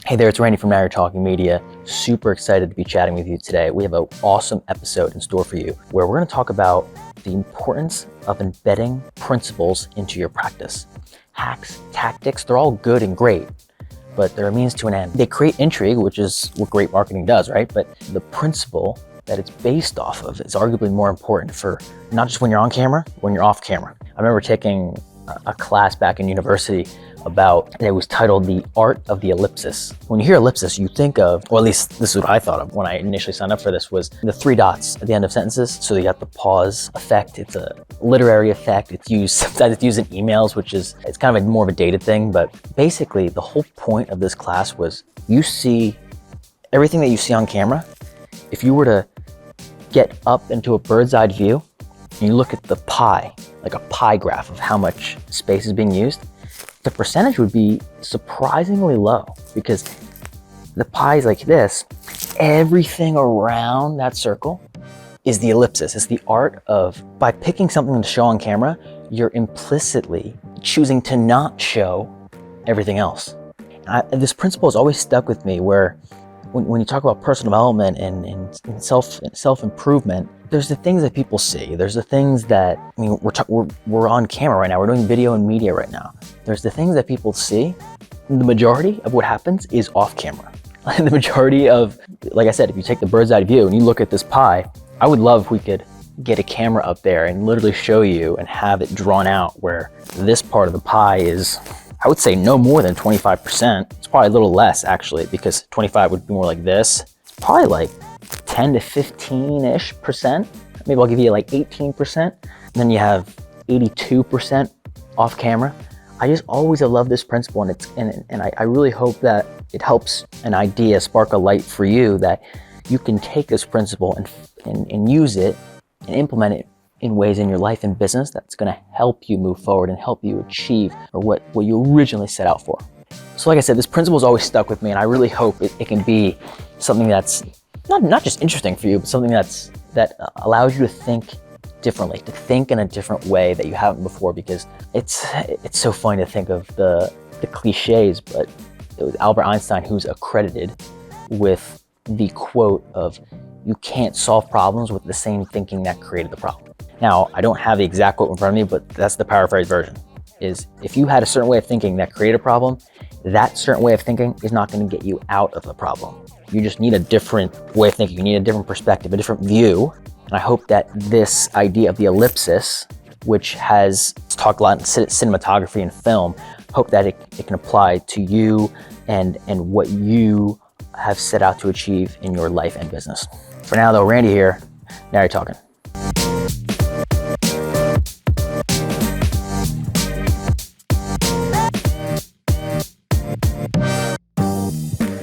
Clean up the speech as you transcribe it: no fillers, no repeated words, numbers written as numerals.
Hey there, it's Randy from Now You're Talking Media. Super excited to be chatting with you today. We have an awesome episode in store for you where we're going to talk about the importance of embedding principles into your practice. Hacks, tactics, they're all good and great, but they're a means to an end. They create intrigue, which is what great marketing does, right? But the principle that it's based off of is arguably more important for not just when you're on camera, when you're off camera. I remember taking a class back in university it was titled The Art of the Ellipsis. When you hear ellipsis, you think of, or at least this is what I thought of when I initially signed up for this, was the 3 dots at the end of sentences. So you got the pause effect. It's a literary effect. Sometimes it's used in emails, it's kind of more of a dated thing. But basically the whole point of this class was you see everything that you see on camera. If you were to get up into a bird's eye view and you look at the pie, like a pie graph of how much space is being used, the percentage would be surprisingly low because the pie is like this. Everything around that circle is the ellipsis. It's the art of, by picking something to show on camera, you're implicitly choosing to not show everything else. This principle has always stuck with me where when you talk about personal development and self-improvement, there's the things that people see. There's the things that, we're on camera right now. We're doing video and media right now. There's the things that people see. The majority of what happens is off camera. The majority of, like I said, if you take the bird's eye view and you look at this pie, I would love if we could get a camera up there and literally show you and have it drawn out where this part of the pie is, I would say no more than 25%. It's probably a little less actually, because 25 would be more like this. It's probably like 10 to 15-ish%. Maybe I'll give you like 18%. And then you have 82% off camera. I just always have loved this principle, and I really hope that it helps an idea spark a light for you that you can take this principle and use it and implement it in ways in your life and business that's going to help you move forward and help you achieve what you originally set out for. So like I said, this principle has always stuck with me, and I really hope it can be something that's not just interesting for you, but something that allows you to think differently, to think in a different way that you haven't before, because it's so funny to think of the cliches, but it was Albert Einstein who's accredited with the quote of, "You can't solve problems with the same thinking that created the problem." Now, I don't have the exact quote in front of me, but that's the paraphrase version, is if you had a certain way of thinking that created a problem, that certain way of thinking is not going to get you out of the problem. You just need a different way of thinking. You need a different perspective, a different view. And I hope that this idea of the ellipsis, which it's talked a lot in cinematography and film, hope that it can apply to you and what you have set out to achieve in your life and business. For now though, Randy here, Now You're Talking.